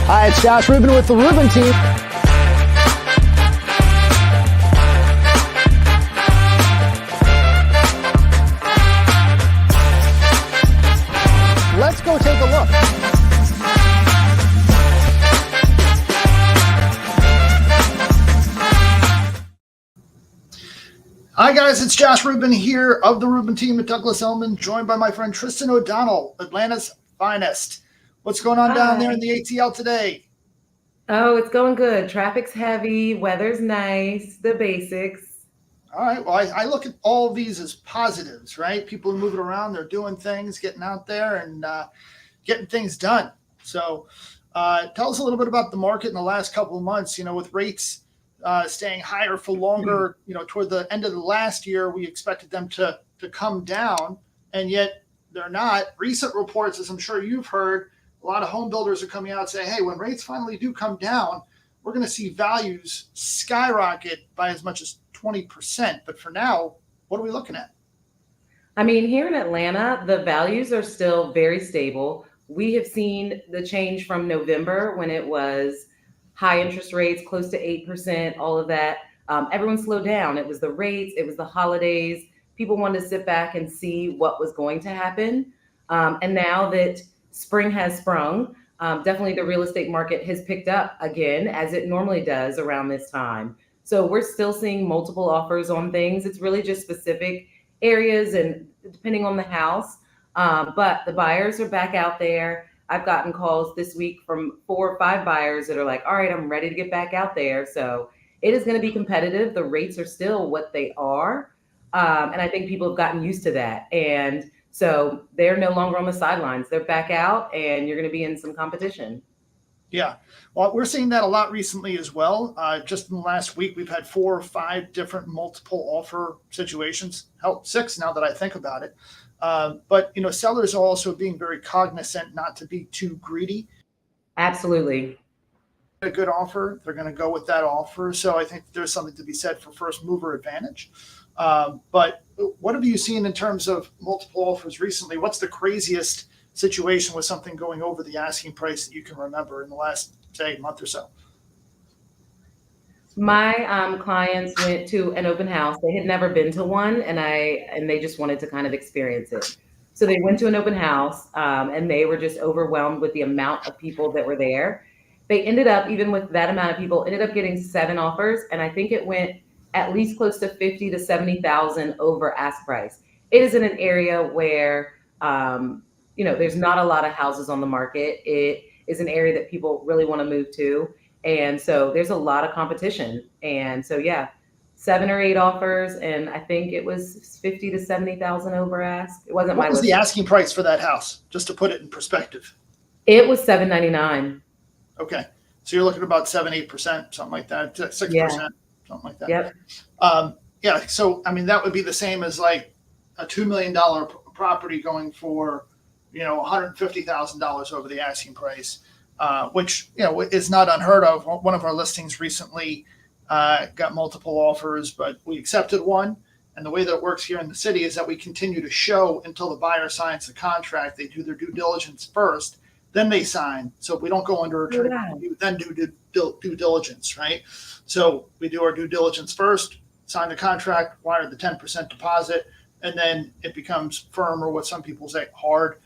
Hi, it's Josh Rubin with the Rubin team. Let's go take a look. Hi guys, it's Josh Rubin here of the Rubin team at Douglas Elliman, joined by my friend Tristain O'Donnell, Atlanta's finest. What's going on down there in the ATL today? Oh, it's going good. Traffic's heavy, weather's nice, the basics. All right, well, I look at all of these as positives, right? People are moving around, they're doing things, getting out there and getting things done. So tell us a little bit about the market in the last couple of months, with rates staying higher for longer. Toward the end of the last year, we expected them to come down, and yet they're not. Recent reports, as I'm sure you've heard, a lot of home builders are coming out saying, hey, when rates finally do come down, we're going to see values skyrocket by as much as 20%. But for now, what are we looking at? I mean, here in Atlanta, the values are still very stable. We have seen the change from November when it was high interest rates, close to 8%, all of that. Everyone slowed down. It was the rates, it was the holidays. People wanted to sit back and see what was going to happen. And now that spring has sprung, definitely the real estate market has picked up again, as it normally does around this time. So we're still seeing multiple offers on things. It's really just specific areas and depending on the house. But the buyers are back out there. I've gotten calls this week from 4 or 5 buyers that are like, all right, I'm ready to get back out there. So it is going to be competitive. The rates are still what they are. And I think people have gotten used to that. And so they're no longer on the sidelines. They're back out and you're going to be in some competition. Yeah. Well, we're seeing that a lot recently as well. Just in the last week, we've had 4 or 5 different multiple offer situations. Hell, 6 now that I think about it. But sellers are also being very cognizant not to be too greedy. Absolutely. A good offer, they're going to go with that offer. So I think there's something to be said for first mover advantage. But what have you seen in terms of multiple offers recently? What's the craziest situation with something going over the asking price that you can remember in the last, say, month or so? My clients went to an open house. They had never been to one, and they just wanted to kind of experience it. So they went to an open house, and they were just overwhelmed with the amount of people that were there. They ended up, even with that amount of people, ended up getting 7 offers, and I think it went at least close to 50 to 70,000 over ask price. It is in an area where there's not a lot of houses on the market. It is an area that people really want to move to. And so there's a lot of competition. And so, 7 or 8 offers. And I think it was 50 to 70,000 over ask. It wasn't What was the asking price for that house? Just to put it in perspective. It was $799. Okay. So you're looking at about 7-8%, something like that, 6%, something like that. Yep. So, I mean, that would be the same as like a $2 million property going for, $150,000 over the asking price, which, is not unheard of. One of our listings recently got multiple offers, but we accepted one. And the way that it works here in the city is that we continue to show until the buyer signs the contract. They do their due diligence first, then they sign. So if we don't go under attorney, we would then do due diligence, right? So we do our due diligence first, sign the contract, wire the 10% deposit, and then it becomes firm, or what some people say hard,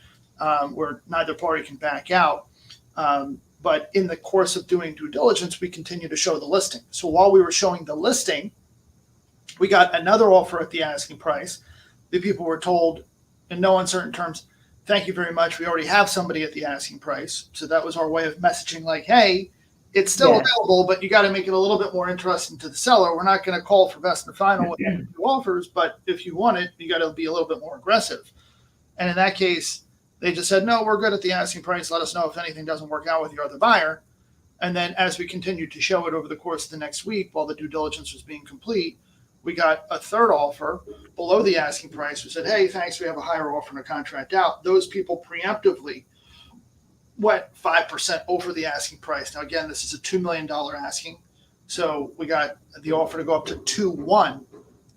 where neither party can back out. But in the course of doing due diligence, we continue to show the listing. So while we were showing the listing, we got another offer at the asking price. The people were told in no uncertain terms, thank you very much. We already have somebody at the asking price. So that was our way of messaging like, hey, it's still available, but you got to make it a little bit more interesting to the seller. We're not going to call for best and final with 2 offers, but if you want it, you got to be a little bit more aggressive. And in that case, they just said, no, we're good at the asking price. Let us know if anything doesn't work out with your other buyer. And then as we continued to show it over the course of the next week, while the due diligence was being complete, we got a third offer below the asking price. We said, hey, thanks, we have a higher offer and a contract out. Those people preemptively went 5% over the asking price. Now, again, this is a $2 million asking. So we got the offer to go up to 2.1.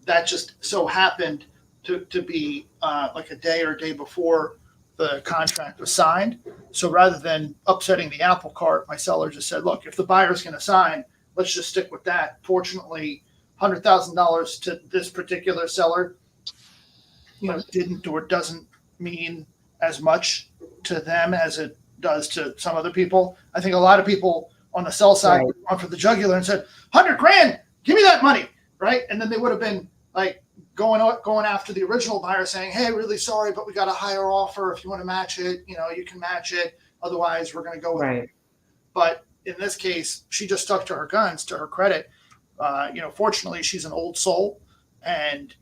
That just so happened to be like a day or day before the contract was signed. So rather than upsetting the apple cart, my seller just said, look, if the buyer's going to sign, let's just stick with that. Fortunately, $100,000 to this particular seller, didn't or doesn't mean as much to them as it does to some other people. I think a lot of people on the sell side Right. would have gone for the jugular and said, 100 grand, give me that money, right? And then they would have been like going after the original buyer saying, hey, really sorry, but we got a higher offer. If you want to match it, you can match it. Otherwise, we're going to go with it. But in this case, she just stuck to her guns, to her credit. Fortunately, she's an old soul and,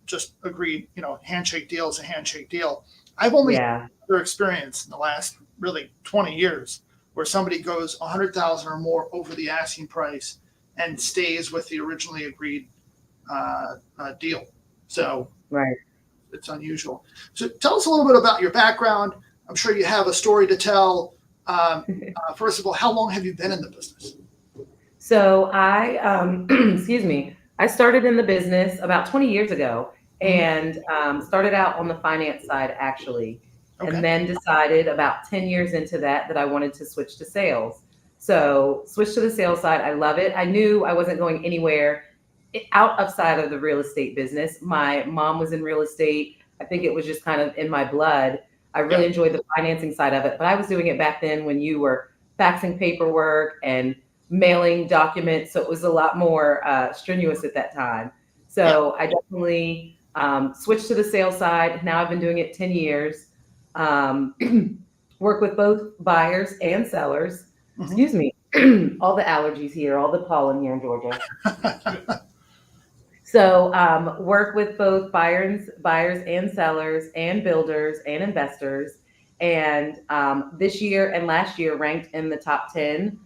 just agreed, handshake deal is a handshake deal. I've only had other experience in the last really 20 years where somebody goes 100,000 or more over the asking price and stays with the originally agreed deal. So it's unusual. So tell us a little bit about your background. I'm sure you have a story to tell. First of all, how long have you been in the business? So I, excuse me, I started in the business about 20 years ago and started out on the finance side actually, and then decided about 10 years into that I wanted to switch to sales. So switch to the sales side. I love it. I knew I wasn't going anywhere outside of the real estate business. My mom was in real estate. I think it was just kind of in my blood. I really enjoyed the financing side of it, but I was doing it back then when you were faxing paperwork and mailing documents. So it was a lot more strenuous at that time. So I definitely switched to the sales side. Now I've been doing it 10 years. Work with both buyers and sellers. Excuse me, all the allergies here, all the pollen here in Georgia. So work with both buyers and sellers and builders and investors. And this year and last year ranked in the top 10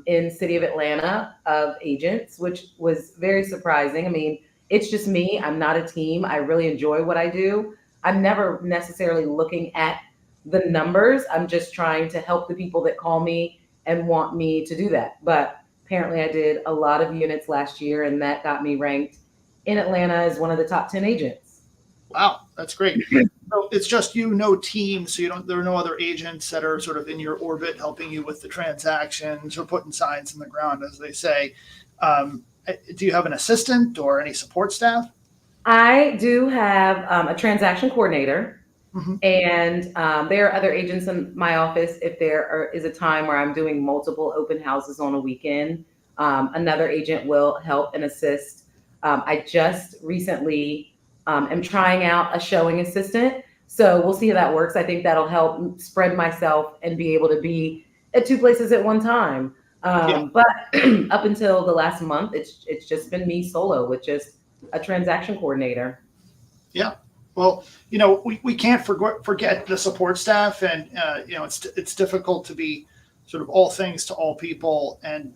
in city of Atlanta of agents, which was very surprising. I mean, it's just me. I'm not a team. I really enjoy what I do. I'm never necessarily looking at the numbers. I'm just trying to help the people that call me and want me to do that. But apparently I did a lot of units last year and that got me ranked in Atlanta as one of the top 10 agents. Wow, that's great. So it's just no team. So there are no other agents that are sort of in your orbit helping you with the transactions or putting signs in the ground, as they say. Do you have an assistant or any support staff? I do have a transaction coordinator. And there are other agents in my office. If there is a time where I'm doing multiple open houses on a weekend, another agent will help and assist. I just recently am trying out a showing assistant. So we'll see how that works. I think that'll help spread myself and be able to be at two places at one time. But up until the last month, it's just been me solo with just a transaction coordinator. Yeah. Well, we can't forget the support staff, and it's difficult to be sort of all things to all people. And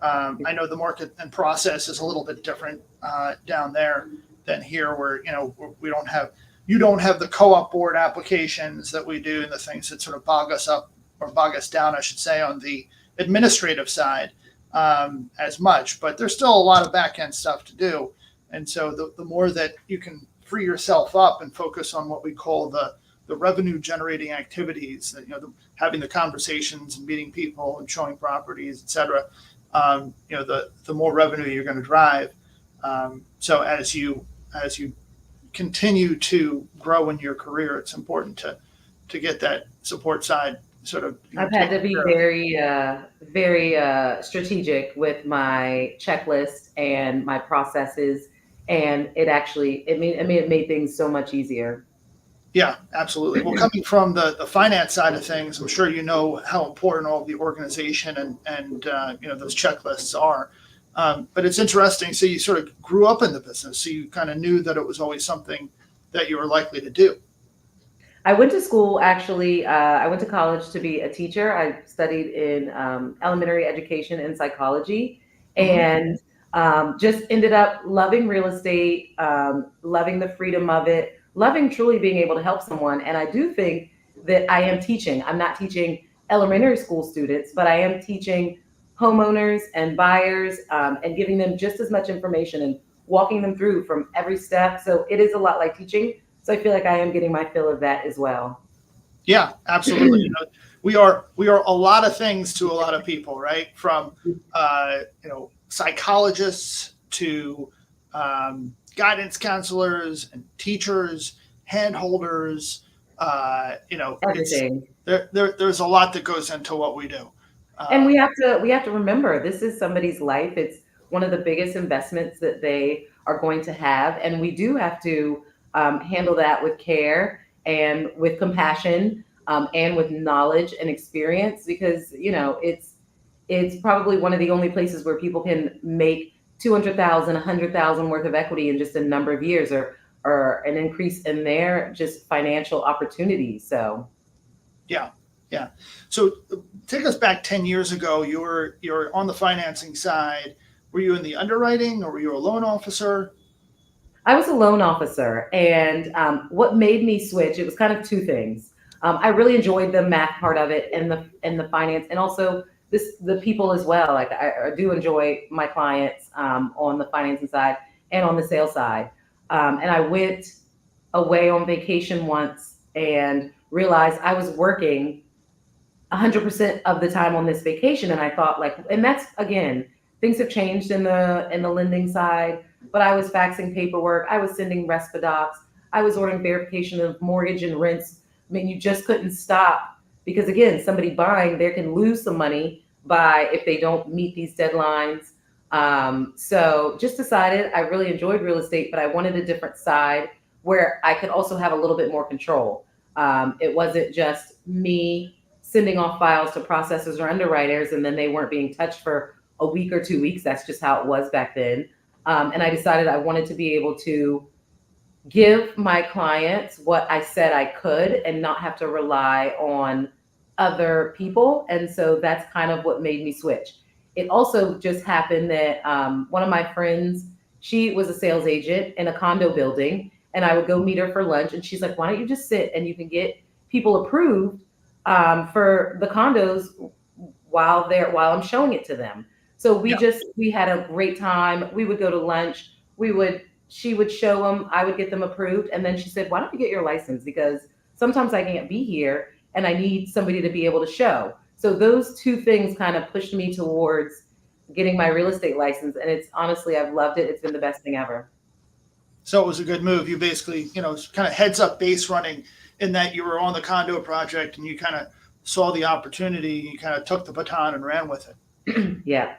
I know the market and process is a little bit different down there than here, where you don't have the co-op board applications that we do, and the things that sort of bog us down, I should say, on the administrative side as much. But there's still a lot of back end stuff to do, and so the more that you can free yourself up and focus on what we call the revenue generating activities, having the conversations and meeting people and showing properties, et cetera, the more revenue you're going to drive. So as you continue to grow in your career, it's important to get that support side sort of. I've had to be very strategic with my checklist and my processes. And it made things so much easier. Yeah, absolutely. Well, coming from the finance side of things, I'm sure you know how important all of the organization and those checklists are. But it's interesting. So you sort of grew up in the business, so you kind of knew that it was always something that you were likely to do. I went to school, actually. I went to college to be a teacher. I studied in elementary education and psychology, and just ended up loving real estate, loving the freedom of it, loving truly being able to help someone. And I do think that I am teaching. I'm not teaching elementary school students, but I am teaching homeowners and buyers and giving them just as much information and walking them through from every step. So it is a lot like teaching. So I feel like I am getting my fill of that as well. Yeah, absolutely. We are a lot of things to a lot of people, right? From psychologists to guidance counselors and teachers, hand holders. It's Everything. there's a lot that goes into what we do. And Uh, we have to remember this is somebody's life. It's one of the biggest investments that they are going to have, and we do have to handle that with care and with compassion, and with knowledge and experience, because it's probably one of the only places where people can make 200,000, 100,000 worth of equity in just a number of years, or an increase in their just financial opportunities. So yeah, yeah. So take us back 10 years ago. You were on the financing side. Were you in the underwriting, or were you a loan officer? I was a loan officer, and what made me switch, it was kind of two things. I really enjoyed the math part of it, and the finance, and also the people as well. Like I do enjoy my clients on the financing side and on the sales side. And I went away on vacation once and realized I was working 100% of the time on this vacation, and I thought, like, and that's, again, things have changed in the lending side, but I was faxing paperwork, I was sending respidocs, I was ordering verification of mortgage and rents. I mean, you just couldn't stop, because again, somebody buying there can lose some money by if they don't meet these deadlines. So just decided I really enjoyed real estate, but I wanted a different side where I could also have a little bit more control. It wasn't just me sending off files to processors or underwriters, and then they weren't being touched for a week or 2 weeks. That's just how it was back then. And I decided I wanted to be able to give my clients what I said I could and not have to rely on other people. And so that's kind of what made me switch. It also just happened that one of my friends, she was a sales agent in a condo building, and I would go meet her for lunch. And she's like, why don't you just sit and you can get people approved for the condos while I'm showing it to them. So Yeah, we had a great time. We would go to lunch. She would show them, I would get them approved. And then she said, why don't you get your license? Because sometimes I can't be here and I need somebody to be able to show. So those two things kind of pushed me towards getting my real estate license. And it's honestly, I've loved it. It's been the best thing ever. so it was a good move. You basically, kind of heads up base running, in that you were on the condo project and you kind of saw the opportunity. You kind of took the baton and ran with it. Yeah.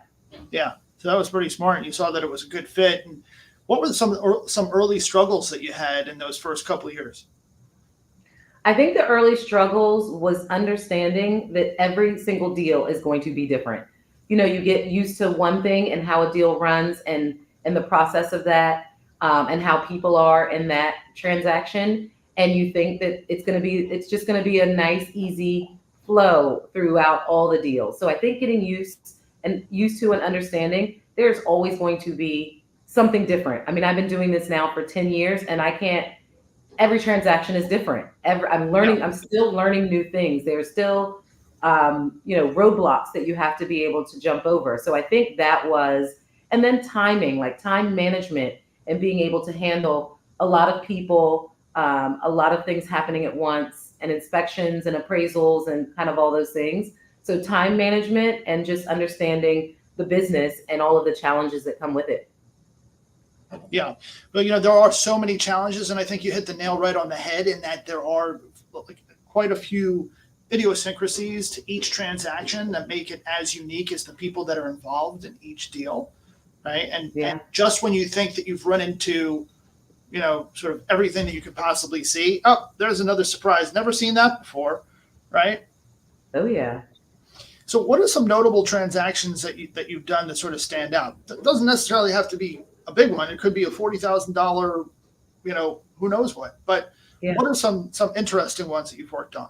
Yeah, so that was pretty smart. You saw that it was a good fit. And what were some early struggles that you had in those first couple of years? I think the early struggles was understanding that every single deal is going to be different. You get used to one thing and how a deal runs, and the process of that, and how people are in that transaction. And you think that it's just going to be a nice, easy flow throughout all the deals. So I think getting used to and understanding there's always going to be something different. I mean, I've been doing this now for 10 years, and every transaction is different. Yeah, I'm still learning new things. There's still, roadblocks that you have to be able to jump over. So I think and then timing, like time management, and being able to handle a lot of people, a lot of things happening at once, and inspections and appraisals and kind of all those things. So time management and just understanding the business and all of the challenges that come with it. yeah. But there are so many challenges, and I think you hit the nail right on the head, in that there are, like, quite a few idiosyncrasies to each transaction that make it as unique as the people that are involved in each deal, right? Yeah. And just when you think that you've run into, sort of everything that you could possibly see, oh, there's another surprise. Never seen that before, right? Oh yeah. So what are some notable transactions that you've done that sort of stand out? It doesn't necessarily have to be a big one. It could be a $40,000, who knows what. But Yeah. what are some interesting ones that you've worked on?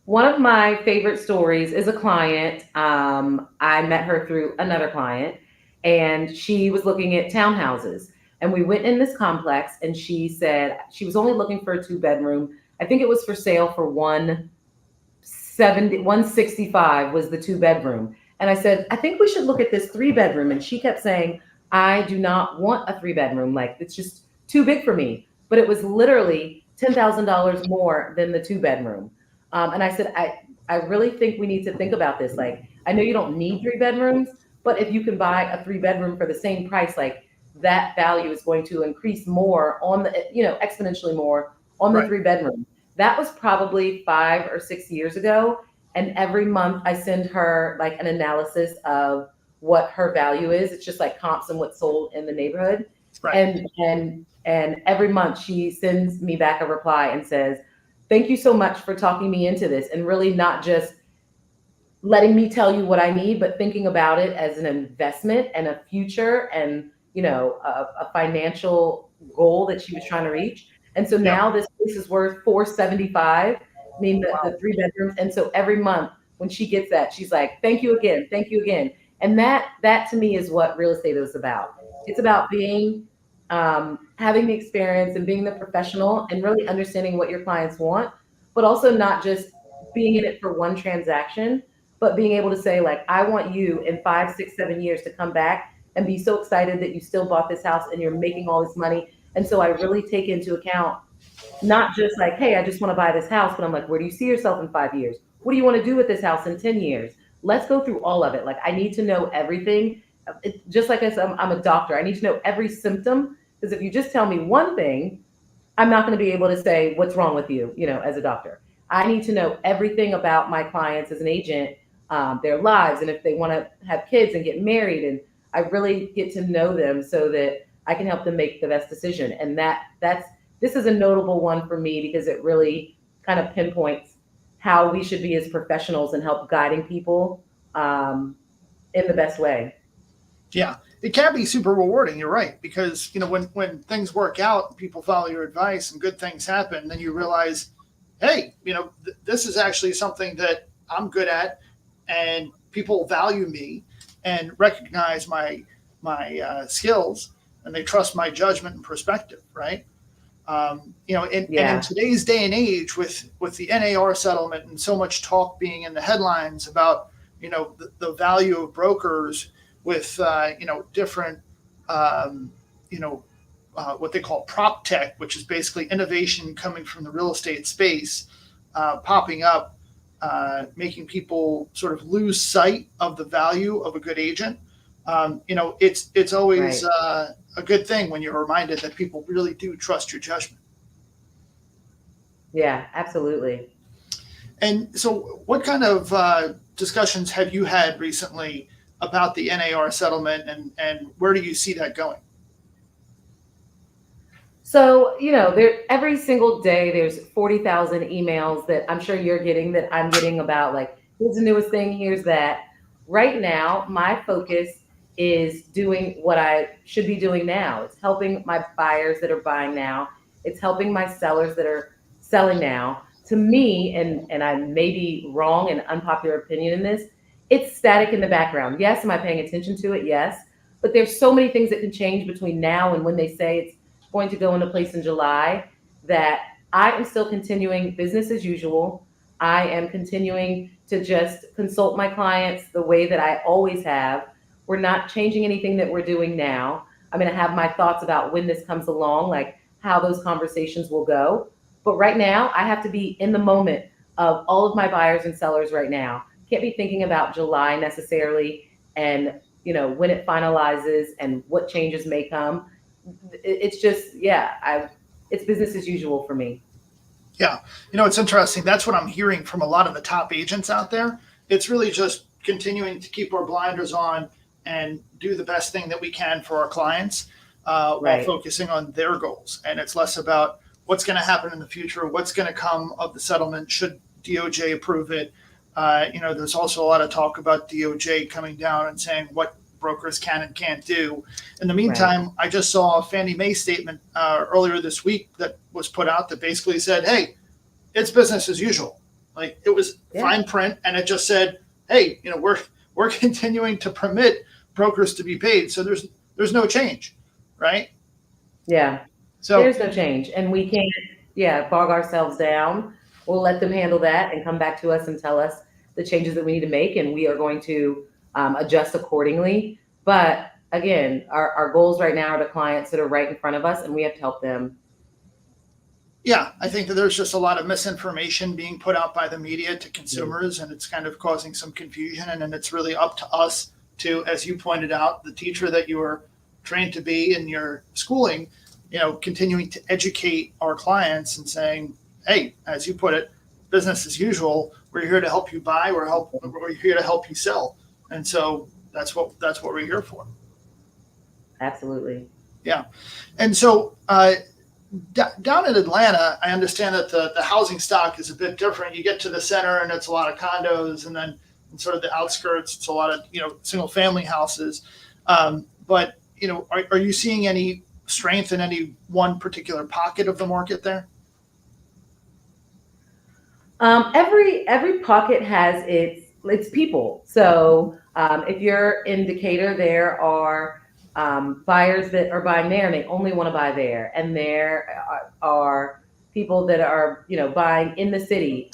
One of my favorite stories is a client. I met her through another client, and she was looking at townhouses. And we went in this complex, and she said she was only looking for a 2-bedroom. I think it was for sale for 165 was the 2-bedroom. And I said, I think we should look at this 3-bedroom. And she kept saying, I do not want a 3-bedroom. Like, it's just too big for me. But it was literally $10,000 more than the 2-bedroom. And I said, I really think we need to think about this. Like, I know you don't need 3 bedrooms, but if you can buy a 3-bedroom for the same price, like that value is going to increase more on the, exponentially more on the Right. 3-bedroom. That was probably 5 or 6 years ago. And every month I send her like an analysis of what her value is. It's just like comps and what's sold in the neighborhood. Right. And every month she sends me back a reply and says, thank you so much for talking me into this, and really not just letting me tell you what I need, but thinking about it as an investment and a future and, a financial goal that she was trying to reach. And so now this place is worth $475. I mean, the 3 bedrooms. And so every month when she gets that, she's like, thank you again. Thank you again. And that to me is what real estate is about. It's about being, having the experience and being the professional and really understanding what your clients want, but also not just being in it for one transaction, but being able to say, like, I want you in 5, 6, 7 years to come back and be so excited that you still bought this house and you're making all this money. And so I really take into account not just like, hey, I just want to buy this house, but I'm like, where do you see yourself in 5 years? What do you want to do with this house in 10 years? Let's go through all of it. Like, I need to know everything. Just like I said, I'm a doctor. I need to know every symptom, because if you just tell me one thing, I'm not going to be able to say what's wrong with you, as a doctor. I need to know everything about my clients as an agent, their lives, and if they want to have kids and get married. And I really get to know them so that I can help them make the best decision. And this is a notable one for me because it really kind of pinpoints how we should be as professionals and help guiding people in the best way. Yeah, it can be super rewarding. You're right, because when things work out, people follow your advice and good things happen, then you realize, hey, this is actually something that I'm good at, and people value me and recognize my skills, and they trust my judgment and perspective, right? And in today's day and age, with the NAR settlement and so much talk being in the headlines about the value of brokers with different what they call prop tech, which is basically innovation coming from the real estate space, popping up, making people sort of lose sight of the value of a good agent. It's always Right. A good thing when you're reminded that people really do trust your judgment. Yeah, absolutely. And so what kind of discussions have you had recently about the NAR settlement, and where do you see that going? So, every single day there's 40,000 emails that I'm sure you're getting, that I'm getting, about like, here's the newest thing, here's that. Right now, my focus is doing what I should be doing now. It's helping my buyers that are buying now. It's helping my sellers that are selling now. To me, and I may be wrong and unpopular opinion in this, it's static in the background. Yes, am I paying attention to it? Yes. But there's so many things that can change between now and when they say it's going to go into place in July, that I am still continuing business as usual. I am continuing to just consult my clients the way that I always have. We're not changing anything that we're doing now. I'm going to have my thoughts about when this comes along, like how those conversations will go. But right now, I have to be in the moment of all of my buyers and sellers right now. Can't be thinking about July necessarily, and when it finalizes and what changes may come. It's just, it's business as usual for me. Yeah. It's interesting. That's what I'm hearing from a lot of the top agents out there. It's really just continuing to keep our blinders on and do the best thing that we can for our clients, while Right. focusing on their goals. And it's less about what's going to happen in the future, what's going to come of the settlement, should DOJ approve it. There's also a lot of talk about DOJ coming down and saying what brokers can and can't do. In the meantime, I just saw a Fannie Mae statement earlier this week that was put out that basically said, hey, it's business as usual. Like, it was fine print, and it just said, hey, we're continuing to permit brokers to be paid. So there's no change, right? Yeah. So There's no change, and we can't, bog ourselves down. We'll let them handle that and come back to us and tell us the changes that we need to make, and we are going to adjust accordingly. But again, our goals right now are the clients that are right in front of us, and we have to help them. Yeah, I think that there's just a lot of misinformation being put out by the media to consumers, and it's kind of causing some confusion. And then it's really up to us to, as you pointed out, the teacher that you were trained to be in your schooling, continuing to educate our clients and saying, hey, as you put it, business as usual. We're here to help you buy. We're here to help you sell. And so that's what we're here for. Absolutely. Yeah. And so down in Atlanta, I understand that the housing stock is a bit different. You get to the center and it's a lot of condos, and then in sort of the outskirts, it's a lot of, single family houses. But, are you seeing any strength in any one particular pocket of the market there? Every pocket has its people. So if you're in Decatur, there are buyers that are buying there and they only want to buy there, and there are people that are buying in the city.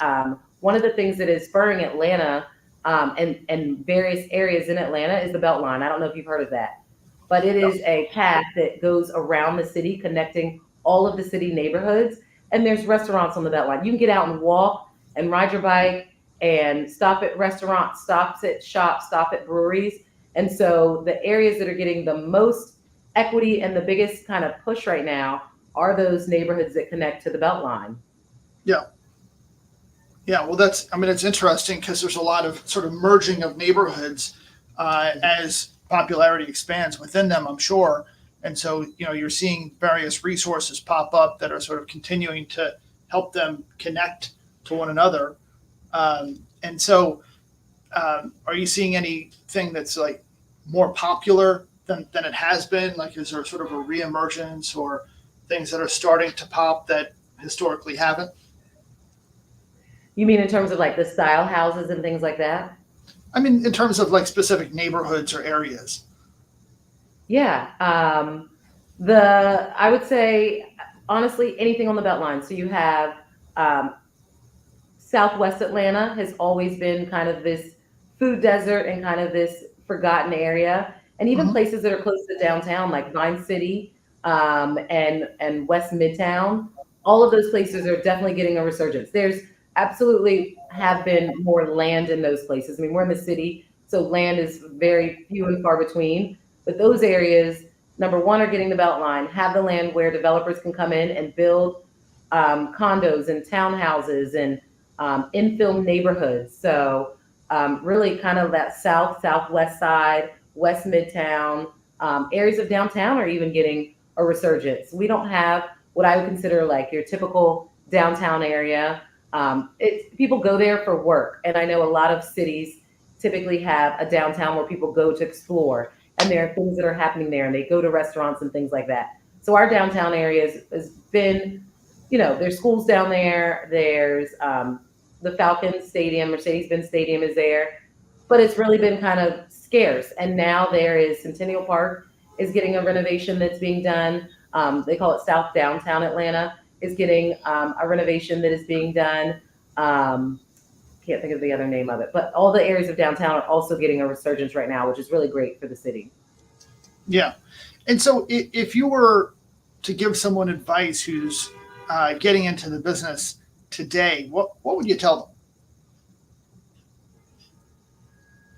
One of the things that is spurring Atlanta and various areas in Atlanta is the Beltline. I don't know if you've heard of that, but it is a path that goes around the city, connecting all of the city neighborhoods. And there's restaurants on the Beltline. You can get out and walk and ride your bike and stop at restaurants, stop at shops, stop at breweries. And so the areas that are getting the most equity and the biggest kind of push right now are those neighborhoods that connect to the Beltline. Yeah. Yeah. Well, it's interesting because there's a lot of sort of merging of neighborhoods as popularity expands within them, I'm sure. And so, you're seeing various resources pop up that are sort of continuing to help them connect to one another. And so, are you seeing anything that's like more popular than it has been? Like, is there sort of a reemergence or things that are starting to pop that historically haven't? You mean in terms of like the style houses and things like that? I mean, in terms of like specific neighborhoods or areas. Yeah. I would say, honestly, anything on the Beltline. So you have Southwest Atlanta has always been kind of this food desert and kind of this forgotten area. And even Mhm. places that are close to downtown, like Vine City and West Midtown, all of those places are definitely getting a resurgence. There's absolutely have been more land in those places. I mean, we're in the city, so land is very few and far between. But those areas, number one, are getting the Beltline, have the land where developers can come in and build condos and townhouses and infill neighborhoods. So really kind of that southwest side, West Midtown, areas of downtown are even getting a resurgence. We don't have what I would consider like your typical downtown area. People go there for work. And I know a lot of cities typically have a downtown where people go to explore, and there are things that are happening there, and they go to restaurants and things like that. So our downtown area has been, there's schools down there. There's the Falcons Stadium, Mercedes-Benz Stadium is there, but it's really been kind of scarce. And now there is Centennial Park is getting a renovation that's being done. They call it South Downtown Atlanta is getting a renovation that is being done. Can't think of the other name of it, but all the areas of downtown are also getting a resurgence right now, which is really great for the city. Yeah. And so if you were to give someone advice who's getting into the business today, what would you tell them?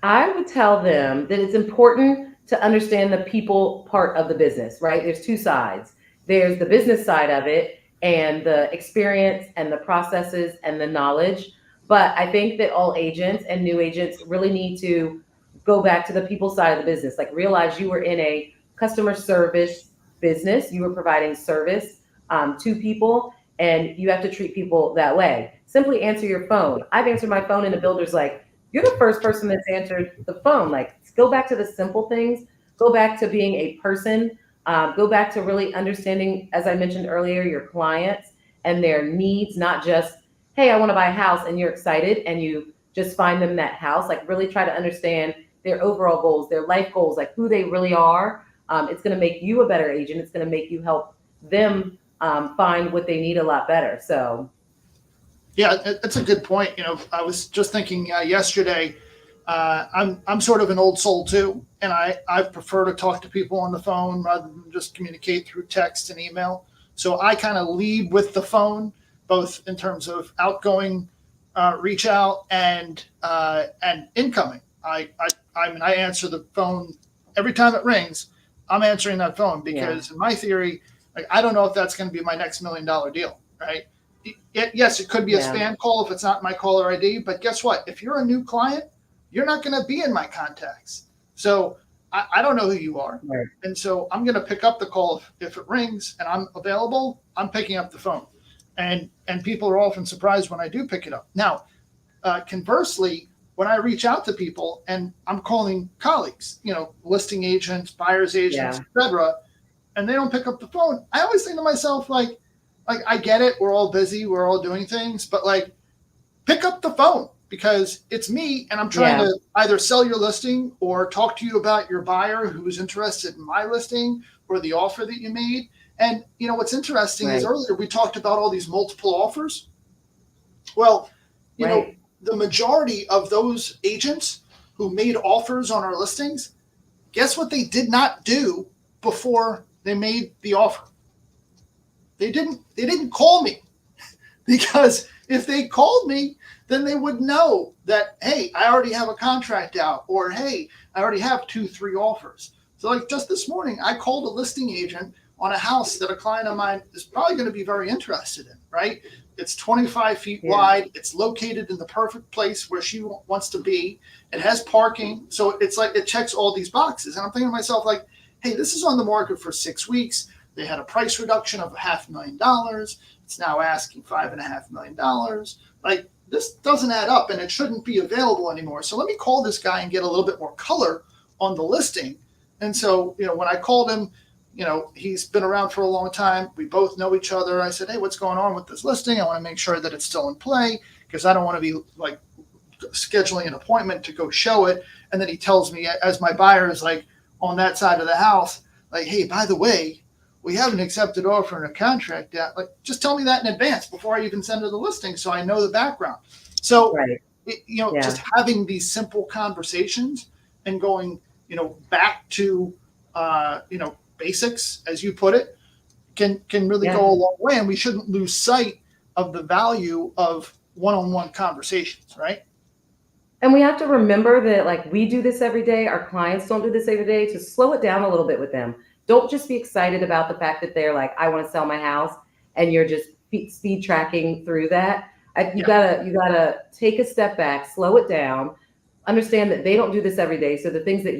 I would tell them that it's important to understand the people part of the business, right? There's two sides. There's the business side of it and the experience and the processes and the knowledge. But I think that all agents and new agents really need to go back to the people side of the business, like realize you were in a customer service business, you were providing service to people, and you have to treat people that way. Simply answer your phone. I've answered my phone and the builder's like, you're the first person that's answered the phone. Like, go back to the simple things, go back to being a person, go back to really understanding, as I mentioned earlier, your clients and their needs, not just, hey, I want to buy a house, and you're excited and you just find them that house. Like, really try to understand their overall goals, their life goals, like who they really are. It's going to make you a better agent. It's going to make you help them find what they need a lot better. So. Yeah, that's a good point. I was just thinking yesterday, I'm sort of an old soul too, and I prefer to talk to people on the phone rather than just communicate through text and email. So I kind of lead with the phone, both in terms of outgoing reach out and incoming. I answer the phone every time it rings. I'm answering that phone because in my theory, like, I don't know if that's going to be my next $1 million deal, right? Yes, it could be a spam call if it's not my caller ID, but guess what? If you're a new client, you're not going to be in my contacts. So I don't know who you are. Right. And so I'm going to pick up the call if it rings and I'm available, I'm picking up the phone. And people are often surprised when I do pick it up. Now, conversely, when I reach out to people and I'm calling colleagues, listing agents, buyer's agents, etc., and they don't pick up the phone, I always think to myself, like I get it, we're all busy, we're all doing things, but like, pick up the phone because it's me and I'm trying to either sell your listing or talk to you about your buyer who's interested in my listing or the offer that you made. And what's interesting is earlier we talked about all these multiple offers. Well, you know, the majority of those agents who made offers on our listings, guess what they did not do before they made the offer? They didn't call me, because if they called me, then they would know that, hey, I already have a contract out, or hey, I already have 2-3 offers. So like just this morning, I called a listing agent on a house that a client of mine is probably going to be very interested in, right? It's 25 feet wide. It's located in the perfect place where she wants to be. It has parking. So it's like, it checks all these boxes. And I'm thinking to myself, like, hey, this is on the market for 6 weeks. They had a price reduction of $500,000. It's now asking $5.5 million. Like, this doesn't add up and it shouldn't be available anymore. So let me call this guy and get a little bit more color on the listing. And so, when I called him, he's been around for a long time. We both know each other. I said, hey, what's going on with this listing? I want to make sure that it's still in play because I don't want to be like scheduling an appointment to go show it. And then he tells me, as my buyer is like on that side of the house, like, hey, by the way, we have an accepted offer and a contract out. Like, just tell me that in advance before I even send her the listing so I know the background. So, just having these simple conversations and going, back to, basics, as you put it, can really go a long way. And we shouldn't lose sight of the value of one-on-one conversations, right? And we have to remember that, like, we do this every day. Our clients don't do this every day. To slow it down a little bit with them. Don't just be excited about the fact that they're like, I want to sell my house, and you're just speed tracking through that. You gotta take a step back, slow it down, understand that they don't do this every day. So the things that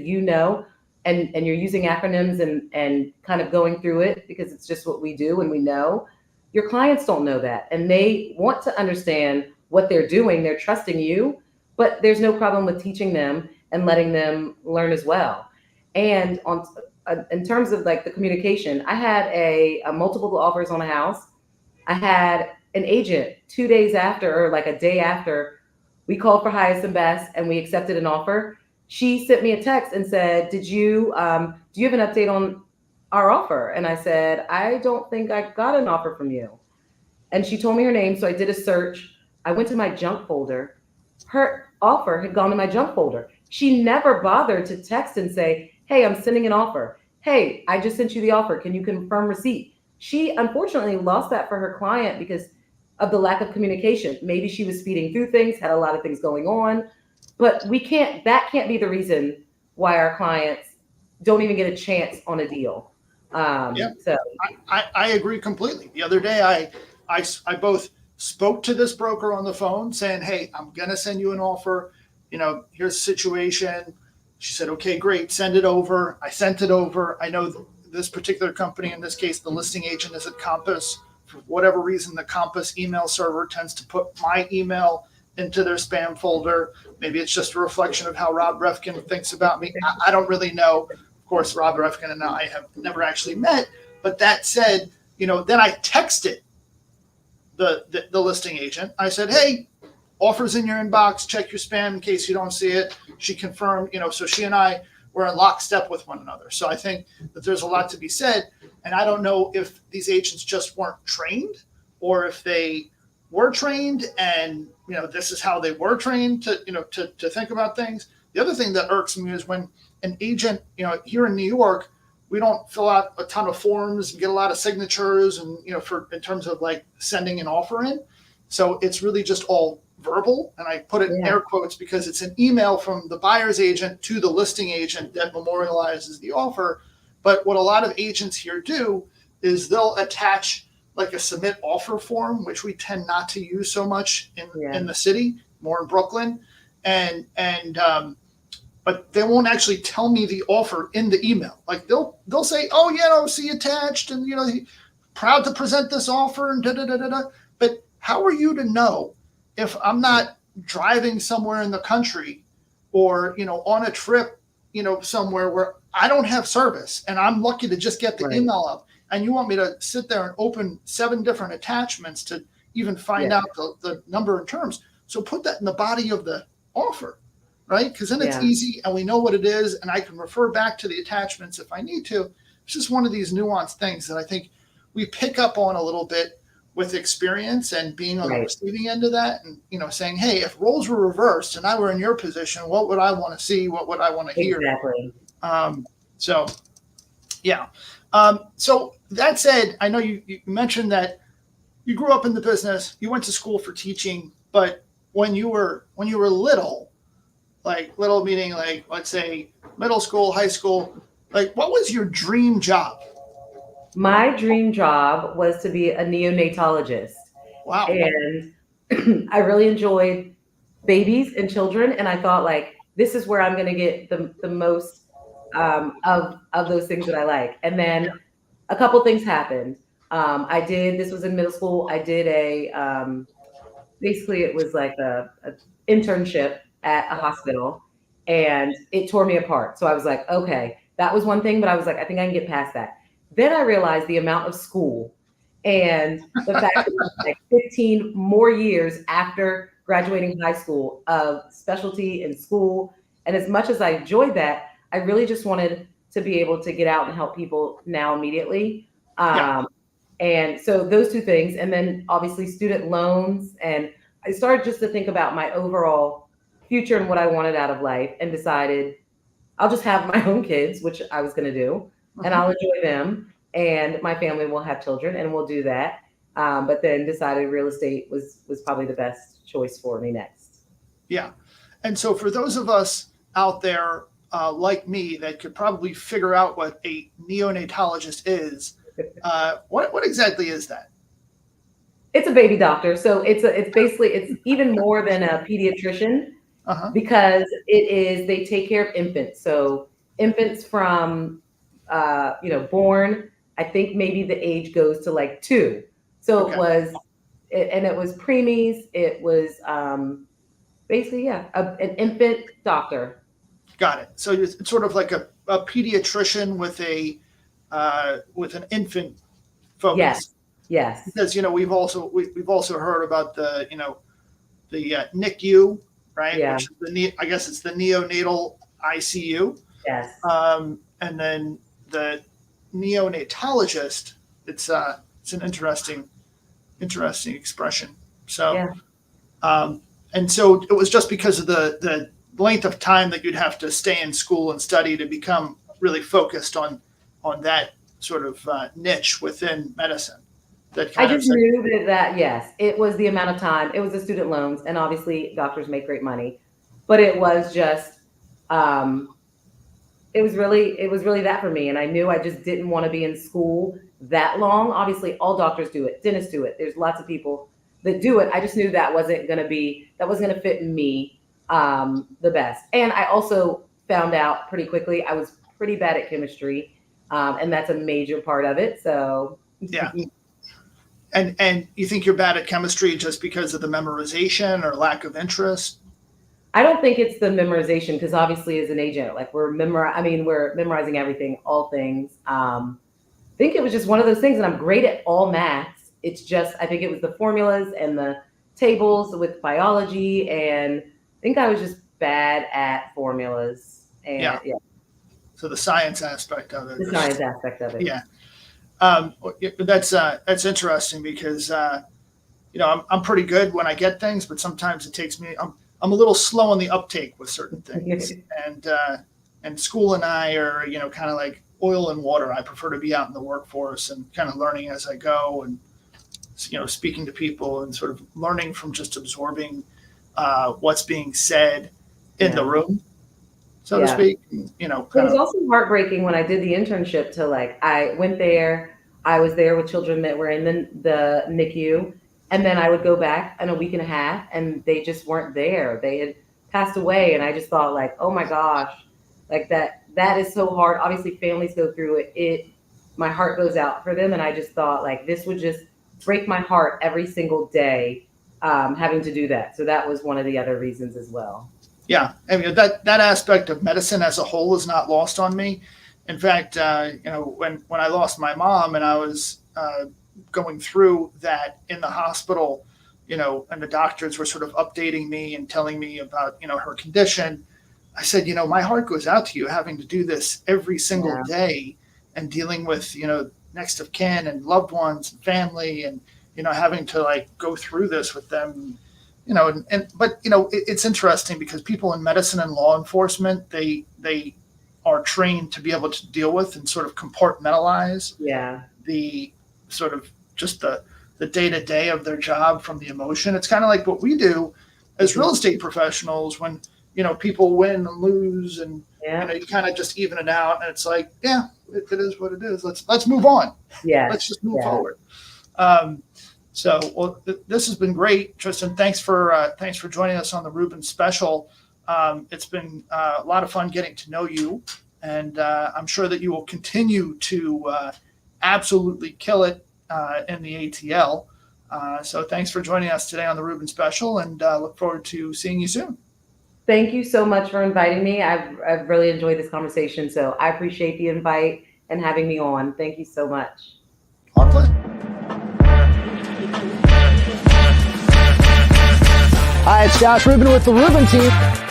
and you're using acronyms and kind of going through it because it's just what we do and we know. Your clients don't know that, and they want to understand what they're doing. They're trusting you, but there's no problem with teaching them and letting them learn as well. And in terms of like the communication, I had a multiple offers on a house. I had an agent 2 days after, or like a day after, we called for highest and best and we accepted an offer. She sent me a text and said, do you have an update on our offer? And I said, I don't think I got an offer from you. And she told me her name. So I did a search. I went to my junk folder. Her offer had gone to my junk folder. She never bothered to text and say, hey, I'm sending an offer. Hey, I just sent you the offer. Can you confirm receipt? She unfortunately lost that for her client because of the lack of communication. Maybe she was speeding through things, had a lot of things going on, but that can't be the reason why our clients don't even get a chance on a deal. So I agree completely. The other day, I both spoke to this broker on the phone saying, hey, I'm going to send you an offer. Here's the situation. She said, okay, great. Send it over. I sent it over. I know this particular company, in this case, the listing agent is at Compass. For whatever reason, the Compass email server tends to put my email into their spam folder. Maybe it's just a reflection of how Rob Refkin thinks about me. I don't really know. Of course, Rob Refkin and I have never actually met. But that said, then I texted the listing agent. I said, hey, offers in your inbox, check your spam in case you don't see it. She confirmed, so she and I were in lockstep with one another. So I think that there's a lot to be said. And I don't know if these agents just weren't trained or if they were trained and, this is how they were trained to think about things. The other thing that irks me is when an agent, here in New York, we don't fill out a ton of forms and get a lot of signatures and, for in terms of like sending an offer in. So it's really just all verbal. And I put it in air quotes because it's an email from the buyer's agent to the listing agent that memorializes the offer. But what a lot of agents here do is they'll attach like a submit offer form, which we tend not to use so much in the city, more in Brooklyn. But they won't actually tell me the offer in the email. Like they'll say, oh yeah, see attached, and proud to present this offer and da da da da da. But how are you to know if I'm not driving somewhere in the country or on a trip, somewhere where I don't have service and I'm lucky to just get the email up, and you want me to sit there and open 7 different attachments to even find out the number and terms? So put that in the body of the offer. Right? Because then it's easy and we know what it is, and I can refer back to the attachments if I need to. It's just one of these nuanced things that I think we pick up on a little bit with experience and being on the receiving end of that, and saying, hey, if roles were reversed and I were in your position, what would I want to see? What would I want to hear? Exactly. So that said, I know you mentioned that you grew up in the business, you went to school for teaching, but when you were little, like little meaning like, let's say middle school, high school, like what was your dream job? My dream job was to be a neonatologist. Wow. And I really enjoyed babies and children. And I thought like, this is where I'm going to get the most of those things that I like. And then a couple things happened. This was in middle school. I did basically it was like a internship at a hospital, and it tore me apart. So I was like, okay, that was one thing, but I was like, I think I can get past that. Then I realized the amount of school and the fact that it was like 15 more years after graduating high school of specialty in school. And as much as I enjoyed that, I really just wanted to be able to get out and help people now immediately. And so those two things, and then obviously student loans. And I started just to think about my overall future and what I wanted out of life, and decided I'll just have my own kids, which I was going to do, and I'll enjoy them, and my family will have children, and we'll do that. But then decided real estate was probably the best choice for me next. Yeah. And so for those of us out there like me that could probably figure out what a neonatologist is, what exactly is that? It's a baby doctor. So it's even more than a pediatrician. Because they take care of infants. So infants from, born, I think maybe the age goes to like 2. So it was preemies. It was basically, an infant doctor. Got it. So it's sort of like a pediatrician with an infant focus. Yes. Because, we've also heard about the NICU. Right. Yeah. Which is I guess it's the neonatal ICU. Yes. And then the neonatologist, it's an interesting expression. So, and so it was just because of the length of time that you'd have to stay in school and study to become really focused on that sort of niche within medicine. I just knew that yes, it was the amount of time. It was the student loans, and obviously doctors make great money, but it was just, it was really that for me. And I knew I just didn't want to be in school that long. Obviously, all doctors do it, dentists do it. There's lots of people that do it. I just knew that wasn't going to fit me the best. And I also found out pretty quickly I was pretty bad at chemistry, and that's a major part of it. So yeah. And you think you're bad at chemistry just because of the memorization or lack of interest? I don't think it's the memorization, because obviously as an agent, like we're memorizing everything, all things. I think it was just one of those things, and I'm great at all maths. It's just, I think it was the formulas and the tables with biology, and I think I was just bad at formulas. And So the science aspect of it. Yeah. That's interesting because I'm pretty good when I get things, but sometimes it takes me. I'm a little slow on the uptake with certain things, and school and I are kind of like oil and water. I prefer to be out in the workforce and kind of learning as I go, and speaking to people and sort of learning from just absorbing what's being said in the room, so to speak. It was also heartbreaking when I did the internship to I went there, I was there with children that were in the NICU, and then I would go back in a week and a half and they just weren't there. They had passed away. And I just thought oh my gosh, that is so hard. Obviously families go through it. My heart goes out for them. And I just thought this would just break my heart every single day, having to do that. So that was one of the other reasons as well. Yeah. I mean, that aspect of medicine as a whole is not lost on me. In fact, when I lost my mom and I was going through that in the hospital, and the doctors were sort of updating me and telling me about, her condition, I said, my heart goes out to you having to do this every single day and dealing with, next of kin and loved ones and family and, having to go through this with them, but it's interesting because people in medicine and law enforcement, they are trained to be able to deal with and sort of compartmentalize the sort of just the day-to-day of their job from the emotion. It's kind of like what we do as real estate professionals when, people win and lose and you kind of just even it out. And it's it is what it is. Let's move on. Yeah. Let's just move forward. This has been great, Tristain. Thanks for joining us on the Rubin special. It's been a lot of fun getting to know you, and I'm sure that you will continue to absolutely kill it in the ATL. So thanks for joining us today on the Rubin special, and look forward to seeing you soon. Thank you so much for inviting me. I've really enjoyed this conversation, so I appreciate the invite and having me on. Thank you so much. Our pleasure. Hi, it's Josh Rubin with the Rubin team.